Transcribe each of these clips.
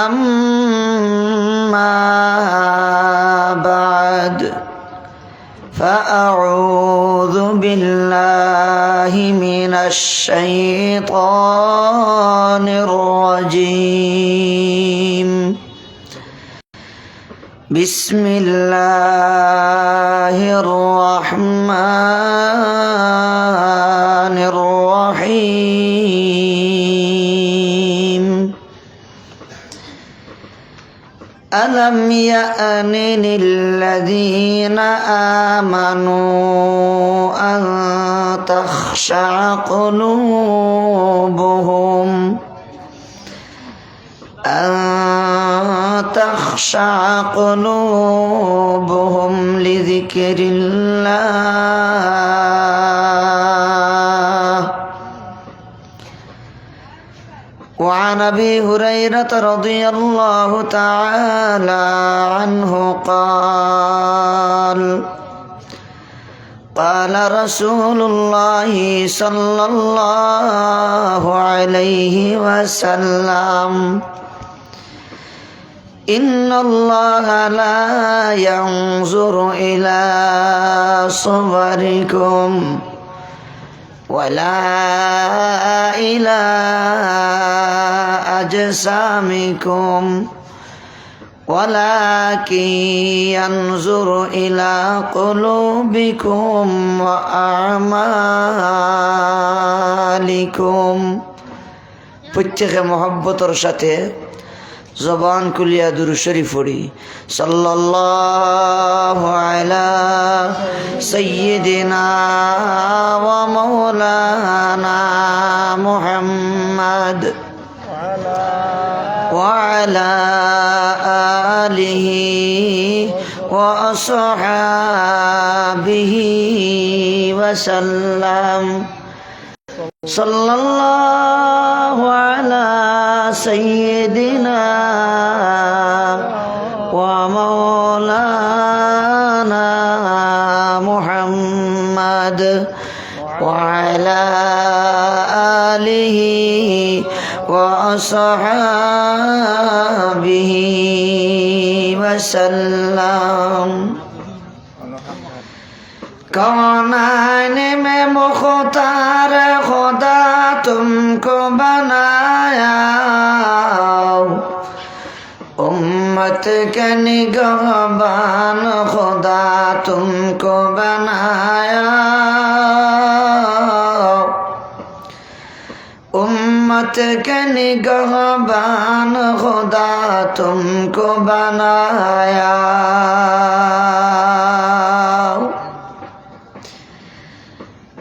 أما بعد فأعوذ بالله من الشيطان الرجيم بسم الله الرحمن الرحيم ألم يأن للذين آمنوا أن تخشع قلوبهم لذكر الله. وعن أبي هريرة رضي الله تعالى عنه قال رسول الله صلى الله عليه وسلم إن الله لا ينظر إلى صوركم ولا إلى أجسامكم ولكن ينظر إلى قلوبكم وأعمالكم. প্রত্যেকে মহব্বতের সাথে জবান খুলিয়া দুরূদ শরীফ পড়ি। সাল্লাল্লাহু আলা সাইয়্যিদিনা ওয়া মাওলানা মুহাম্মদ ওয়া আলা আলিহি ওয়া আসহাবিহি ওয়া সাল্লাম। সাল্লাল্লাহু আলা সাইয়্যিদিনা ওয়া মাওলানা মুহাম্মদ ওয়া আলা আলিহি ওয়া আসহাবিহি ওয়া সাল্লাম। कौनाइन में मुख्तार खुदा तुमको बनाया, उम्मत के निगहबान खुदा तुमको बनाया, उम्मत के निगहबान खुदा तुमको बनाया।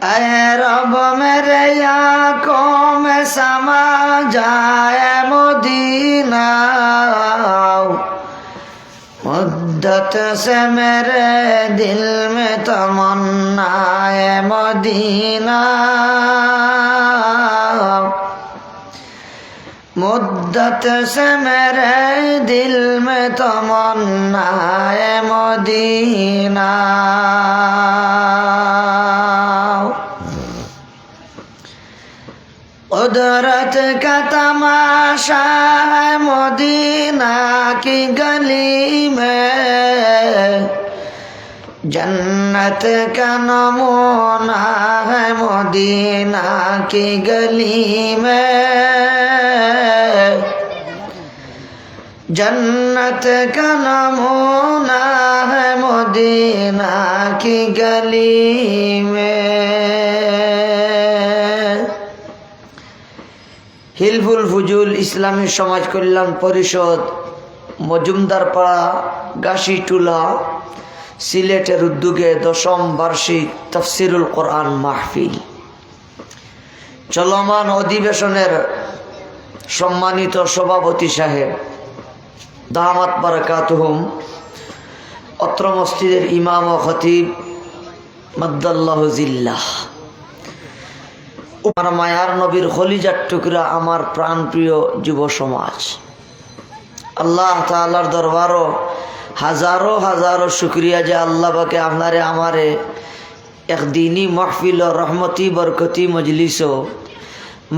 ऐ रब मेरे आँखों में समा जाए मदीना, मुद्दत से मेरे दिल में तमन्ना है मदीना, मुद्दत से मेरे दिल में तमन्ना है मदीना। कुदरत का तमाशा है मदीना की गली में, जन्नत का नमूना है मदीना की गली में, जन्नत का नमूना है मदीना की गली में। হিলফুল ফুজুল ইসলামী সমাজ কল্যাণ পরিষদ মজুমদারপাড়া গাছিটুলা সিলেটের উদ্যোগে 10ম বার্ষিক তাফসিরুল কোরআন মাহফিল চলমান অধিবেশনের সম্মানিত সভাপতি সাহেব দামাত বারাকাতুহুম, অত্র মসজিদের ইমাম ও খতিব মাদ্দাল্লাহু জিল্লাহ, আমার মায়ার নবীর খলিজার টুকরা, আমার প্রাণপ্রিয় যুব সমাজ, আল্লাহ তাআলার দরবারও হাজারো হাজারো শুকরিয়া যে আল্লাহ পাকে আপনারে আমারে এক দিনী মাহফিল রহমতি বরকতি মজলিস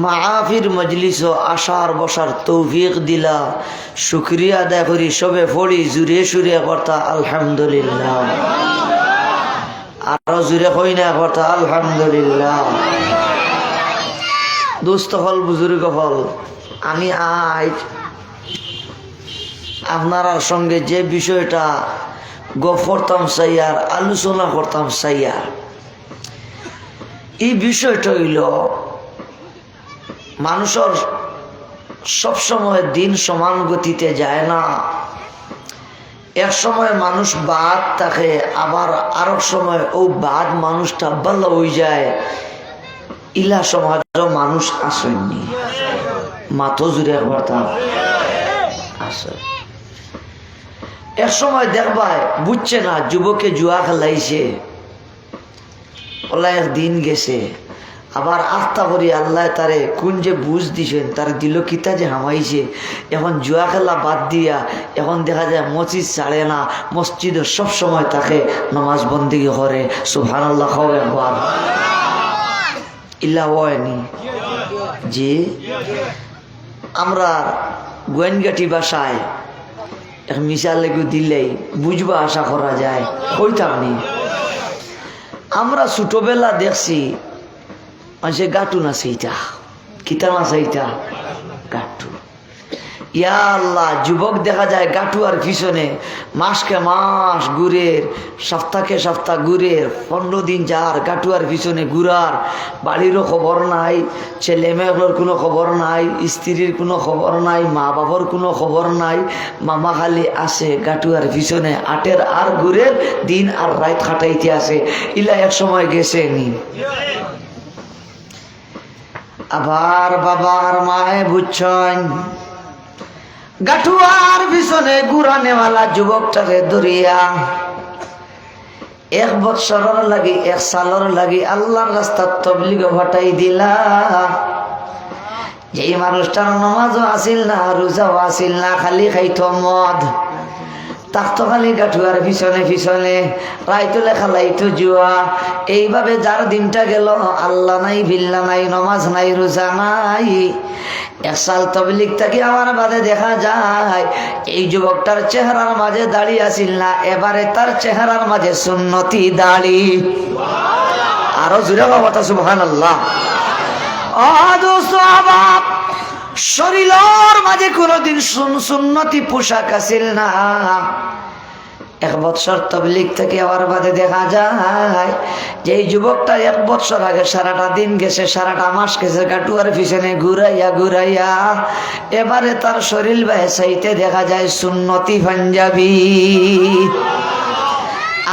মাহফির মজলিস আসার বসার তৌফিক দিলা, শুকরিয়া আদায় করি সবে পড়ি জুড়ে সুরে কথা আলহামদুলিল্লাহ। আরো জুড়ে কই না কথা আলহামদুলিল্লাহ। দোস্ত হল বুজুর্গ হল, আমি আজ আপনার সঙ্গে যে বিষয়টা গপ করতাম চাইয়ার, আলোচনা করতাম চাইয়ার, এই বিষয়টা হইল মানুষের সবসময় দিন সমান গতিতে যায় না। এক সময় মানুষ বাদ থাকে, আবার আরেক সময় ও বাদ মানুষটা ভালো হয়ে যায়। ইলা সমাজ মানুষ আসেননি, মাথো জুড়ে একবার আসে। এক সময় দেখবায় বুঝছে না যুবকে জুয়া খেলাইছে, ওলা একদিন গেছে, আবার আস্থা করি আল্লাহ তারে কোন যে বুঝ দিছেন, তার দিল কিতা যে হামাইছে। এখন জুয়া খেলা বাদ দিয়া এখন দেখা যায় মসজিদ ছাড়ে না, মসজিদে সব সময় তাকে নামাজ বন্দিগি করে। সুবহানাল্লাহ খাও একবার ইল্লা হয়নি যে আমরা গোয়েনগাটি বাসায় এক মিশাল লেগে দিলেই বুঝবা আশা করা যায়, কইতাম নি। আমরা ছোটবেলা দেখছি মানুষের গাটু না সেইটা, কিতা না সেইটা গাটু। ইয়া আল্লাহ, যুবক দেখা যায় গাটুয়ার পিছনে মাসকে মাস ঘুরের, সপ্তাহকে সপ্তাহ ঘুরের, 15 দিন যার গাটুয়ার পিছনে ঘুরার, বাড়িরও খবর নাই, ছেলে মেয়েগুলোর কোনো খবর নাই, স্ত্রীর কোনো খবর নাই, মা বাবার কোনো খবর নাই। মামা খালি আসে গাটুয়ার পিছনে আটের আর ঘুরের দিন আর রাত খাটাইতে আসে। ইলা এক সময় গেছে নি। আবার বাবার মায়ে বুঝছেন গাটুয়ার পিছনে ঘুরানেওয়ালা যুবকটাকে ধরিয়া 1 বৎসরের লাগি 1 সালের লাগি আল্লাহর রাস্তার তবলিগ হটাই দিলা। যেই মানুষটার নামাজও আসিল না, রোজাও আসিল না, খালি খাইতো মদ, তাকতো খালি গাঠুয়ার পিছনে পিছনে, রাইতলে খালাইতো জুয়া। এইভাবে যার দিনটা গেল, আল্লাহ নাই, বিল্লা নাই, নমাজ নাই, রোজা নাই। 1 সাল তবলিগ থাকি আমার বাদে দেখা যায় এই যুবকটার চেহারার মাঝে দাড়ি আসিল না, এবারে তার চেহারার মাঝে সুন্নতি দাড়ি। আরো জুড়ে বাবা সুবহানাল্লাহ। ও দোস্ত, আবার শরীরের মাঝে কোনদিন সুন্নতি পোশাক আসিল না। 1 বৎসর তবলিগ থেকে আবার বাদে দেখা যায় যে এই যুবকটা 1 বৎসর আগে সারাটা দিন গেছে, সারাটা মাস গেছে গাটুয়ার পিছনে ঘুরাইয়া ঘুরাইয়া, এবারে তার শরীর চাইতে দেখা যায় সুন্নতি পাঞ্জাবি।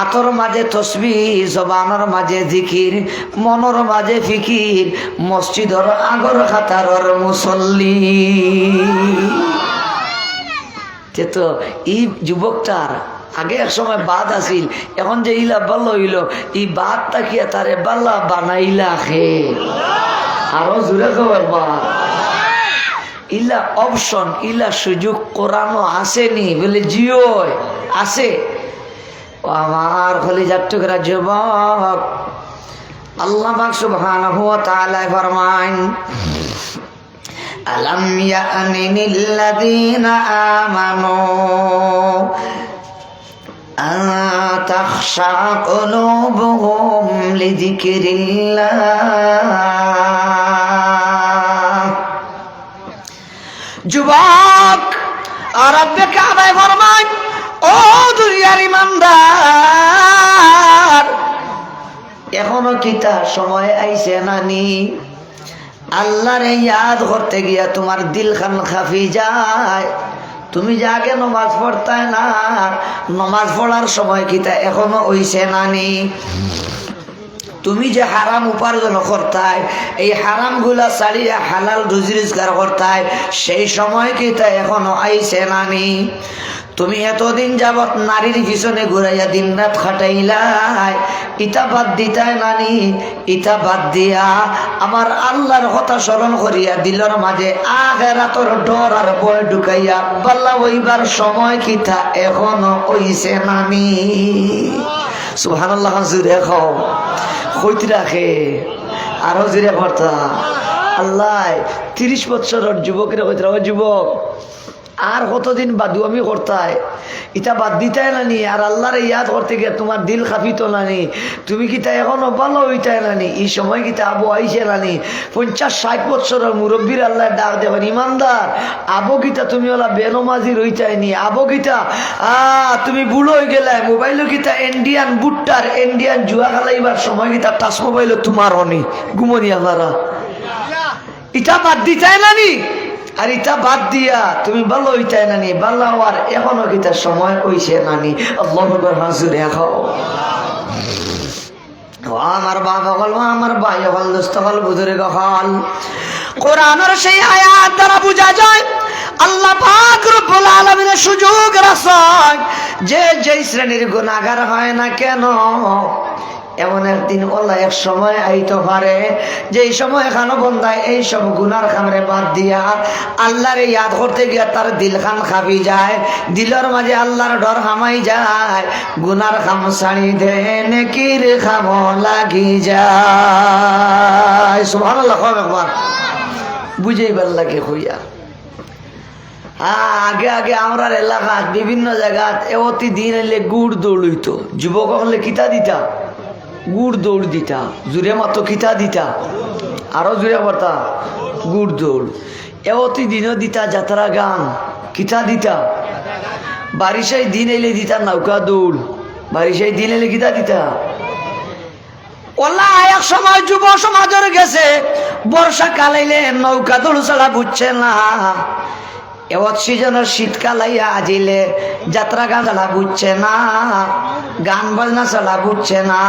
আতর মাঝে তসবিহ, জবানের মাঝে জিকির, মনের মাঝে ফিকির, মসজিদর আগর খাতারর মুসল্লি। তো এই যুবকটার আগে এক সময় বাদ আসিল, এখন যে ইলা বাল্লা হইল, এই বাদটা কি তারে বাল্লা বানাইলা খে। আরো জুড়ে খবর বা ইলা অপশন, ইলা সুযোগ কোরআনও আসেনি বলে জিও আছে। আমার কলিজার টুকরা যুবক, আল্লাহ পাক সুবহানাহু ওয়া তাআলা ফরমান, আলাম ইয়ানি লিল্লাযীনা আমানু আন তাখশা কুলুবুহুম লিযিকরিল্লাহ। যুবক আর রব্বে কাবা ফরমান, ও দুনিয়ার ইমানদার, এখনো কি তার সময় আইছে নানি আল্লাহরে ইয়াদ করতে গিয়া তোমার দিল খান খাফি যায়। তুমি যে আগে নমাজ পড়তায় না, নমাজ পড়ার সময় কি তা এখনো হইছে নানি? তুমি যে হারাম উপার্জন করতায়, এই হারাম গুলা ছাড়িয়া হালাল রুজি রোজগার করতায়, সেই সময় কি তা এখনো আইছে নানি? তুমি এতদিন যাবত নারীর পিছনে ঘুরাইয়া দিন রাত খাটাইলাই, ইটা বাদ দিতায় নানি? ইটা বাদ দিয়া আমার আল্লাহর কথা স্মরণ করিয়া দিলর মাঝে আখিরাতের ডর আর ভয় ঢুকাইয়া বাল্লা ওইবার সময় কিতা এখনো হইছে নানি? সুবহানাল্লাহ। জুড়ে খাও কইতে রাখে, আরো জুড়ে করতা আল্লাহ 30 বছরের যুবকের কইতরা ও যুবক আর কতদিন বাদু আমি করতাই ইটা বাদ দিতাই নানি আর আল্লাহরে ইয়াদ করতে গিয়ে তোমার দিল খাফিত নানি তুমি কিতা এখনো ভালো হইতাই নানি এই সময় কিতা আবু আইসে নানি 50-60 বছরের মুরব্বীর আল্লাহ ডাক দেবেন ইমানদার আবু কিতা তুমি ওলা বেনমাজি রইতাই নি আবু কিতা তুমি বুড়ো হয়ে গেলে মোবাইলও কিতা ইন্ডিয়ান বুট্টার ইন্ডিয়ান জুয়া খেলাইবার সময় কিতা টাচ মোবাইলও তোমার হনি ঘুমনি আমারা ইটা বাদ দিতাই নানি আর ইটা বাদ দিয়া তুমি ভালো হইতাই নানি ভালো হওয়ার এখনো কিতা সময় হইছে নানি আল্লাহর হাজুর খাও আমার বাবা হল আমার ভাই হল দোস্ত হল বুজুর্গ হল কোরআনের সেই আয়াত দ্বারা বোঝা যায় আল্লাহ পাক রব্বুল আলামিনের সুযোগ রাখছেন যে যেই শ্রেণীর গুনাহগার হয় না কেন এমন একদিন আল্লাহ এক সময় আইতে পারে যেই সময় এখানে বন্ধায় এই সব গুনার খামরে বাদ দিয়া আল্লাহরে ইয়াদ করতে গিয়া তার দিল খান খাবি যায় দিলের মাঝে আল্লাহর ডর হামাই যায় গুনার খাম ছাড়ি দে নেকির খাম লাগি যায় সুবহানাল্লাহ একবার বুঝাইবার লাগে হইয়া আগে আগে আমরা এলাকাত বিভিন্ন জায়গাত অতি দিন এলে গুড় দৌড়িত যুবক হলে কিতা দিতা গুড় দৌড় দিতা জুড়ে মাত্র কিতা দিতা আরো জুড়ে পড়তা গুড় দৌড় অতি দিনও দিতা যাত্রা গান কিতা দিতা বারিশাই দিন এলে দিতা নৌকা দৌড় বারিশাই দিন এলে কিতা দিতা ওলা এক সময় যুব সমাজের গেছে বর্ষাকাল এলে নৌকা দৌড় ছাড়া বুঝছে না এবার সিজনের শীতকাল আইয়া আজিলে যাত্রা গান ছাড়া বুঝছে না গান বাজনা ছাড়া বুঝছে না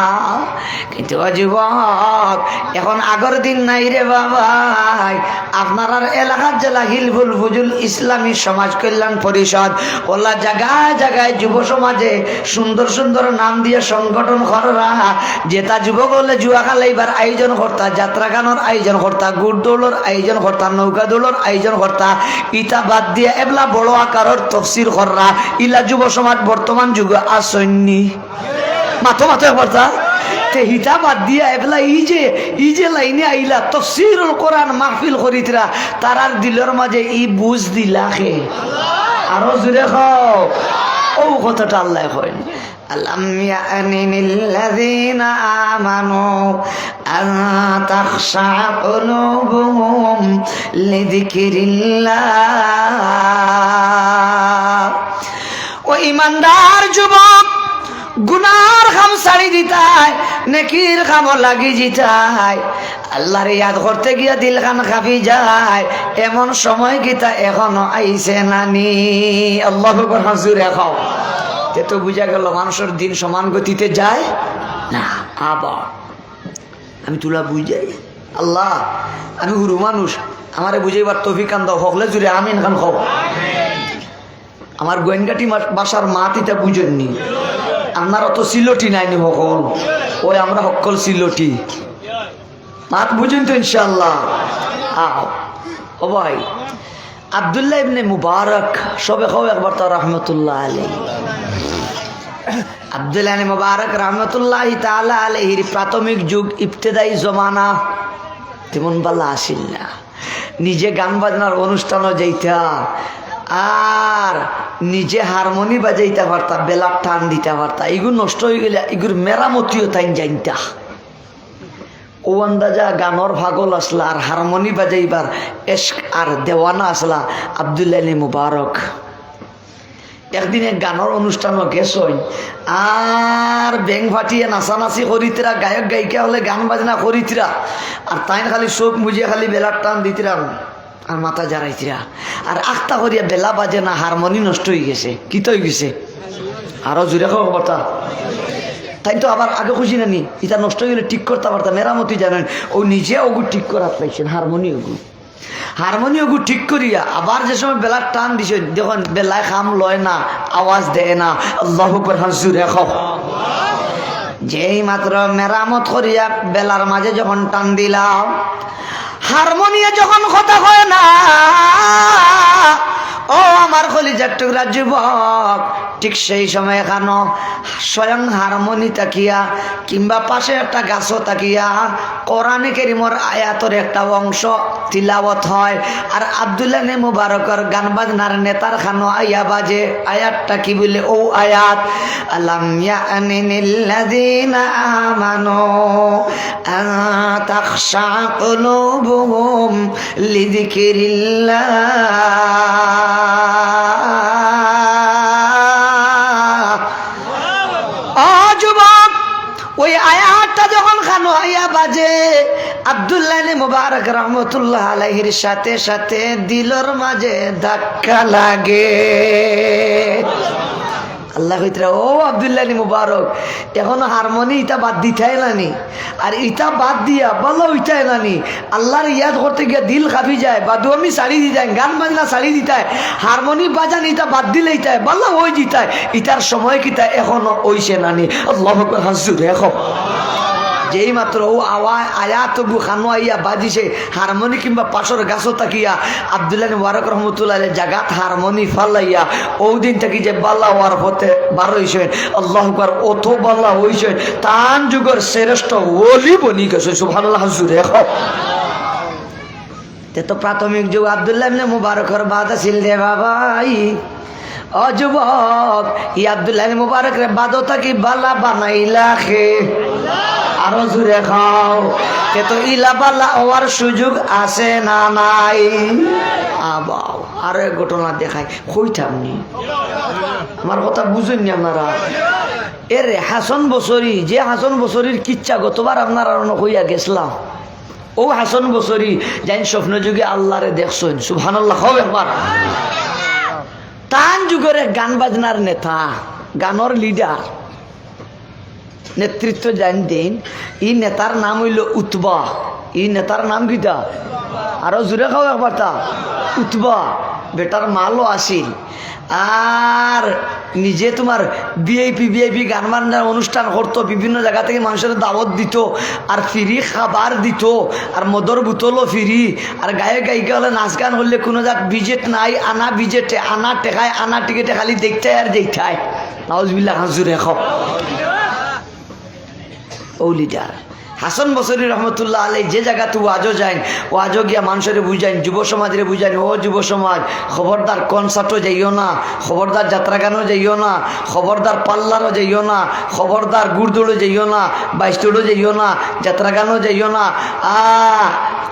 কিন্তু যুবক এখন আগর দিন নাই রে বাবাই আপনার এলাকার জেলা হিলফুল ফুজুল ইসলামী সমাজ কল্যাণ পরিষদ ওলা জায়গায় জায়গায় যুব সমাজে সুন্দর সুন্দর নাম দিয়ে সংগঠন করা যেটা যুবক হলে জুয়া খেলাইবার আয়োজন করতা যাত্রা গানের আয়োজন করতা গুড় দৌড়ের আয়োজন করতা নৌকা দৌড়ের আয়োজন করতা ইটা বাদ দিয়ে এবলা বড় আকারের তফসির কররা ইলা যুব সমাজ বর্তমান যুগে আসন্নি মাথো মাথো একবারটা তে হিতা বাদ দিয়া এবলা ই যে লাইনে আইলা তফসিরুল কোরআন মাহফিল করিতরা তারার দিলের মাঝে ই বুঝ দিলা খে আরো জুড়ে খাও ও কথাটা আল্লাহ কয় ألم يأن للذين آمنوا أن تخشع قلوبهم لذكر الله وإيماندار যুবক গুনার খাম ছাড়ি দিতায় নেকির খাম লাগি জিতায় আল্লাহর ইয়াদ করতে গিয়া দিল খান খাবি যায় এমন সময় গীতা এখনো আইছে নানি আল্লাহু আকবার হাজুরে খাও তে তো বুঝা গেল মানুষের দিন সমান গতিতে যায় না আবার আমি তুলা বুঝাই আল্লাহ আমি গুরু মানুষ আমারে বুঝাইবার তৌফিক কান দাও হকলে জুড়ে আমিন খান খাও আমার গোয়েনগাটি বাসার মা তিতা বুঝেননি আপনার অত সিলটি নাইনি হকল ওই আমরা হকল সিলটি মাত বুঝেন তো ইনশাআল্লাহ ও ভাই আব্দুল্লাহ ইবনে মুবারক সবে খাও একবার তো রহমতুল্লাহ আলাইহি আব্দুল্লাহ ইবনে মুবারক রহমতুল্লাহ তাআলা আলাইহির প্রাথমিক যুগ ইবতেদাই জমানা তেমন বালা আসিল না নিজে গান বাজনার অনুষ্ঠানও যাইতা আর নিজে হারমোনি বাজাইতে পারতা বেলার টান দিতে পারতা এগুলো নষ্ট হয়ে গেলে এগুলো মেরামতিও তাই জানতা ও আন্দাজা গানর ভাগল আসলা আর হারমোনি বাজাইবার এশক আর দেওয়ানা আসলা আব্দুল্লাহ ইবনে মুবারক একদিন এক গানের অনুষ্ঠানও গেছ আর ব্যাং ফাটিয়ে নাচানাচি করিতরা গায়ক গায়িকা হলে গান বাজনা করিতরা আর তাই খালি চোখ মুজিয়া খালি বেলার টান দিতরা আর মাথা জারাইতরা আর আখতা করিয়া বেলা বাজে না হারমোনি নষ্ট হয়ে গেছে কি তো হয়ে গেছে আরো জুড়ে খাওয়া কথা তাই তো আবার আগে খুশি নানি এটা নষ্ট হয়ে গেলে ঠিক করতে পারতাম মেরামতি জানেন ও নিজে ওগু ঠিক করার পাইছেন হারমোনি ওগু ঠিক করিয়া আবার যে সময় বেলার টান দিছে দেখুন বেলায় খাম লয় না আওয়াজ দেয় না আল্লাহু আকবার জুড়ে খাও যেই মাত্র মেরামত করিয়া বেলার মাঝে যখন টান দিলাম হারমোনিয়া যখন কথা হয় না ও আমার কলিজার টুকরা যুবক, ঠিক সেই সময় এখানো স্বয়ং হারমোনি তাকিয়া কিংবা পাশে একটা গাছও তাকিয়া কোরআনে কারীমের আয়াতের একটা অংশ তিলাওয়াত হয়, আর আব্দুল্লাহ নে মুবারকর গান বাজনার নেতার খানো আয়া বাজে। আয়াতটা কি বলে? ও আয়াত, আলাম ইয়ানিল্লাযীনা আমানু আন তাখশা কুলুবুহুম লিযিকরিল্লাহ। যুবক, ওই আয়াতটা যখন খানো আয়া বাজে, আব্দুল্লাহ মুবারক রহমতুল্লাহ আলাইহির সাথে সাথে দিলর মাঝে ধাক্কা লাগে। আল্লাহ কইতরা, ও আব্দুল্লাহ মুবারক, এখনো হারমোনি ইটা বাদ দিতাই নানি, আর ইটা বাদ দিয়া বলো ইটাই নানি। আল্লাহর ইয়াদ করতে গিয়ে দিল কাঁপি যায়, বাদু আমি শাড়ি দিতাই, গান বাজনা শাড়ি দিতাই, হারমোনি বাজান ইটা বাদ দিলে ইটাই বলো ওই দিতাই। ইটার সময় কিতা এখনো ওইছে নানি। আল্লাহ হাসুর এখন যেই মাত্র ও আয়াত খানো আইয়া বাজিছে হারমোনি কিংবা পাশর গাছও তাকিয়া আব্দুল্লাহ মুবারক রহমতুল্লাহ জাগাত হারমোনি ফালাইয়া ও দিন থাকি যে বাল্লা হওয়ার পথে বার হইছেন। আল্লাহ আকবার, অত বাল্লা হইছেন তান যুগের শ্রেষ্ঠ ওলি বনি গেছে। সুবহানাল্লাহ হুজুরে তে তো প্রাথমিক যুগ আব্দুল্লাহ মুবারকর বাদ আছিল রে বাবাই। ও যুবক, ই আব্দুল্লাহ মুবারক রে বাদও থাকি বালা বানাইলা খে, আরো জুড়ে খাও। তে তো ইলা বালা হওয়ার সুযোগ আছে না নাই? আবাও আরো এক ঘটনা দেখাই, কইতামনি আমার কথা বুঝেননি আপনারা। এরে হাসান বসরি, যে হাসান বসরির কিচ্ছা গতবার আপনারা হইয়া গেছিলাম, ও হাসান বসরি যাই স্বপ্ন যুগে আল্লাহরে দেখছেন। সুবহানাল্লাহ হবে একবার। তান যুগের গান বাজনার নেতা, গানের লিডার, নেতৃত্ব জান দিন। ই নেতার নাম হইল উতবা। ই নেতার নাম কিটা? আরো জোরে খাও একবার। তা উতবা বেটার মালও আসিল, আর নিজে তোমার ভিআইপি গান বাজনার অনুষ্ঠান করতো, বিভিন্ন জায়গা থেকে মানুষের দাওয়াত দিত, আর ফ্রি খাবার দিত, আর মদর বোতলও ফ্রি, আর গায়ে গায়িকা হলে নাচ গান করলে কোনো যাক বিজেট নাই, আনা বিজেটে আনা টেকায়, আনা টিকেটে খালি দেখতায় আর দেখতায়। নাউজুবিল্লাহ হাজুরে খাও। ও লিডার হাসান বসরি রহমতুল্লাহ আলাই যে জায়গাতে ওয়াজও যায়, ওয়াজও গিয়া মানুষের বুঝাইন, যুব সমাজের বুঝাইন, ও যুব সমাজ খবরদার কনসার্টও যাইও না, খবরদার যাত্রা গানও যাইও না, খবরদার পাল্লারও যাইও না, খবরদার গুড়দৌড়ও যাইও না, বাইশদৌড়ও যাইও না, যাত্রা গানও যাইও না,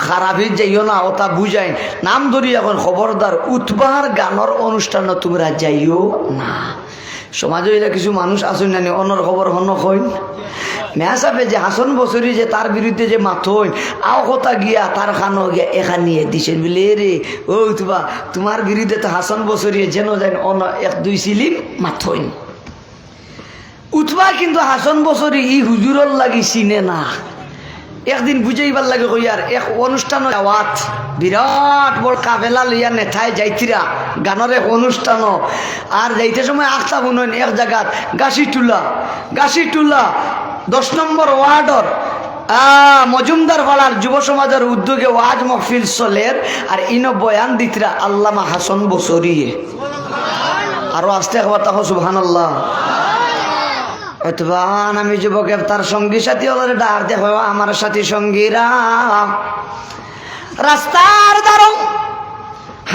খারাপির যাইও না, ওটা বুঝাইন। নাম ধরি এখন খবরদার উৎবার গানের অনুষ্ঠানও তোমরা যাইও না। সমাজে এরা কিছু মানুষ আসুন জানি অনর খবর হন হইন মেয়াসাবে যে হাসান বসরি যে তার বিরুদ্ধে যে মাথইন আও কথা গিয়া তার খানো গিয়া এখান নিয়ে দিছেন বলে রে ও তোমার বিরুদ্ধে তো হাসান বসরি যেন যাই অন এক দুই সিলিম মাথইন উঠবা, কিন্তু হাসান বসরি ই হুজুরর লাগি চিনে না। একদিন বুঝাইবার লাগে কইয়ার এক অনুষ্ঠান আওয়াত বিরাট বড় কাফেলা লইয়া নেথায় যাইতিরা গানের এক অনুষ্ঠান, আর যাইতে সময় আখতা বুনইন এক জায়গাত গাছিটুলা 10 নম্বর ওয়ার্ডর মজুমদার পাড়ার যুব সমাজের উদ্যোগে ওয়াজ মহফিল চলের, আর ইনো বয়ান দিতরা আল্লামা হাসান বসরি। আরো আস্তে একবার তাহো সুবহানাল্লাহ। এতবান আমি যুবকে তার সঙ্গী সাথী ওদের ডাক দেখো, আমার সাথী সঙ্গীরা রাস্তার দ্বারা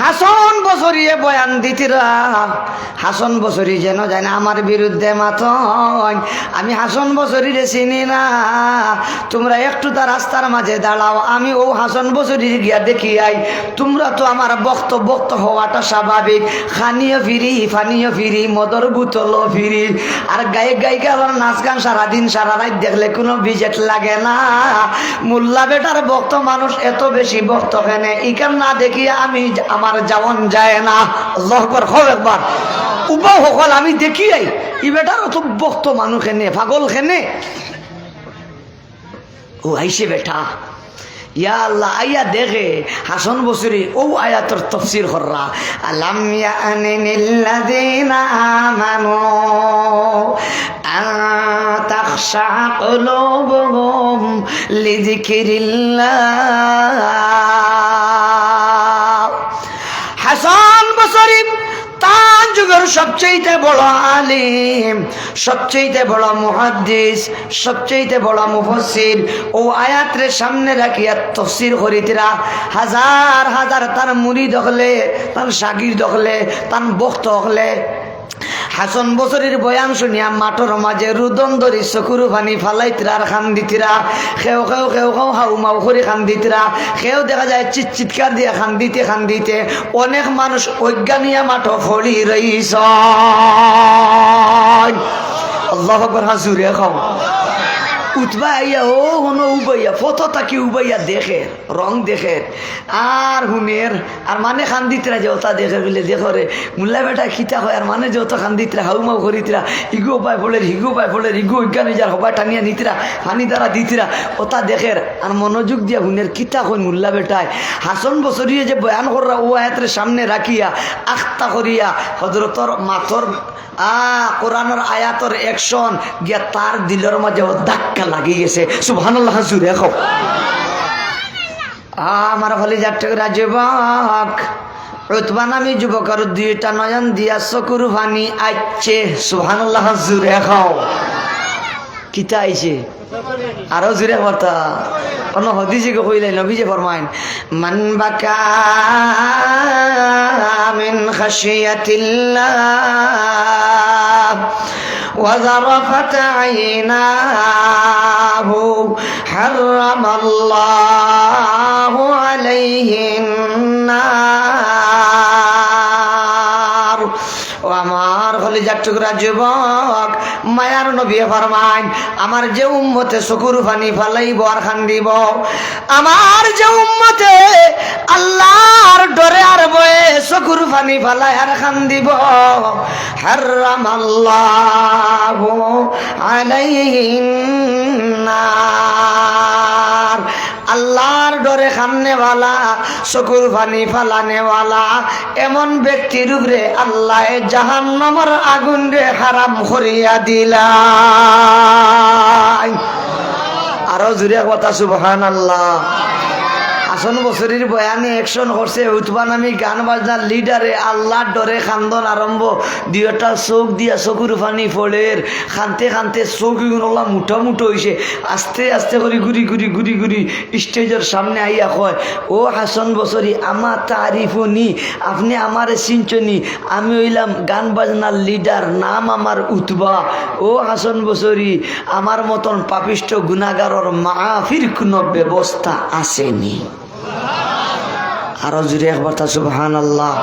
হাসান বসরিয়ে বয়ান দিতিরা। হাসান বসরি যেন জানে আমার বিরুদ্ধে মাথন, আমি হাসান বসরিরে চিনি না, তোমরা একটু তার রাস্তার মাঝে দাঁড়াও, আমি ও হাসান বসরি গিয়া দেখি আই। তোমরা তো আমার বক্ত হওয়াটা স্বাভাবিক, খানিও ফিরি ফানিও ফিরি, মদর বোতলও ফিরি, আর গায়িকা আবার নাচ গান সারাদিন সারা রাত দেখলে কোনো বিজেট লাগে না। মোল্লা বেটার বক্ত মানুষ এত বেশি বক্ত কেনে ইকান না দেখিয়া আমি আমার যাওন যায় না। আল্লাহু আকবার হবে একবার। উবা সকল আমি দেখি আই ই বেটার অত বক্ত মানুষ খেনে পাগল খেনে ও আইসে বেটা ইয়া আল্লাহ আয়া দেখে হাসান বসরি ও আয়াতের তাফসীর কররা আলাম ইয়ানিল্লাযীনা আমানু আন তাখশা কুলুবুহুম লিযিকরিল্লাহ। হাসান বসরি তার যুগের সবচেয়ে বড় আলিম, সবচেয়ে বড় মুহাদ্দিস, সবচেয়ে বড় মুফাসসির। ও আয়াতের সামনে রাখিয়া তাফসীর করিতরা হাজার হাজার তার মুরিদ হলে, তার শাগির্দ হলে, তার ভক্ত হলে হাসান বসরির বয়ান শুনিয়া মাঠর মাঝে রুদন ধরি চকুর পানি ফালাইতরা আর খান দিতরা। খেও খেও খেও খেও হাউ মাউ করে খান দিতরা। খেও দেখা যায় চিৎকার দিয়ে খান দিতে অনেক মানুষ অজ্ঞানিয়া মাঠ ফড়ি রইছ। আল্লাহু আকবার, হাজুরে খাও উঠবা আইয়া ও হনো উবাইয়া ফটো তাকি উবাইয়া দেখে রং দেখে আর হুনের আর মানে খান্দিতরা যে ওটা দেখে বলে দেখো রে মুল্লা বেটা খিতা হয় আর মানে যে ওটা খান্দিতরা হাউ মাউ করিতরা ইগো পায় ফলের হিগো পায় ফলের ইগো অজ্ঞানী যার হবা টানিয়া নিতরা পানি দ্বারা দিতরা ওটা দেখে আর মনোযোগ দিয়া হুনের খিতা হয় মুল্লা বেটায়। হাসান বসরিয়ে যে বয়ান করা ও আয়াতের সামনে রাখিয়া আখতা করিয়া হযরতর মাথর কোরআনের আয়াতর অ্যাকশন গিয়া তার দিলের মাঝে ও ধাক্কা লাগি গেছে। সুবহানাল্লাহ, জুড়ে খাও। আমার হলে যাত্রা যুবক উতবা নামী যুবকের দুইটা নয়ন দিয়া চকুর পানি আইছে। সুবহানাল্লাহ, জুড়ে খাও। কিতা আইছে আরো জুড়ে কথা কোন হদিসে কইলে নবীজি ফরমাইন মান বাকা মিন খাশিয়াতিল্লাহ ওয়া যারাফাত আইনাহু হারামাল্লাহু আলাইহিন নার। ও আমার কলিজার টুকরা যুবক, মায়ার নবী ফরমাইন আমার যে উম্মতে চকুর পানি ফালাইব আর কান্দিব, আমার যে উম্মতে আল্লাহর ডরে আর বয়ে চকুর পানি ফালাই আর কান্দিব, হারামাল্লাহু আলাইহিন নার। আল্লাহর ডরে খান্নেওয়ালা চকুর পানি ফালানেওয়ালা এমন ব্যক্তির উপরে আল্লাহ জাহান্নামের আগুন রে হারাম করিয়া দিলা। আরো জুড়ে কথা সুবহানাল্লাহ। হাসান বসরির বয়ানে অ্যাকশন করছে উতবা নামী গান বাজনার লিডারে আল্লাহর ডরে খান্দন আরম্ভ দুইটা চোখ দিয়া চকুর পানি ফলের খানতে খানতে চোখ ওলা মুঠা মুঠো হয়েছে আস্তে আস্তে করে ঘুরি ঘুরি ঘুরি ঘুরি স্টেজের সামনে আইয়া কয় ও হাসান বসরি আমার তারিফও নি, আপনি আমারে চিনচনি, আমি হইলাম গান বাজনার লিডার, নাম আমার উতবা। ও হাসান বসরি আমার মতন পাপিষ্ট গুনাহগারের মাফির কোনো ব্যবস্থা আসেনি। আরো জুড়ে একবার তা সুবহানাল্লাহ।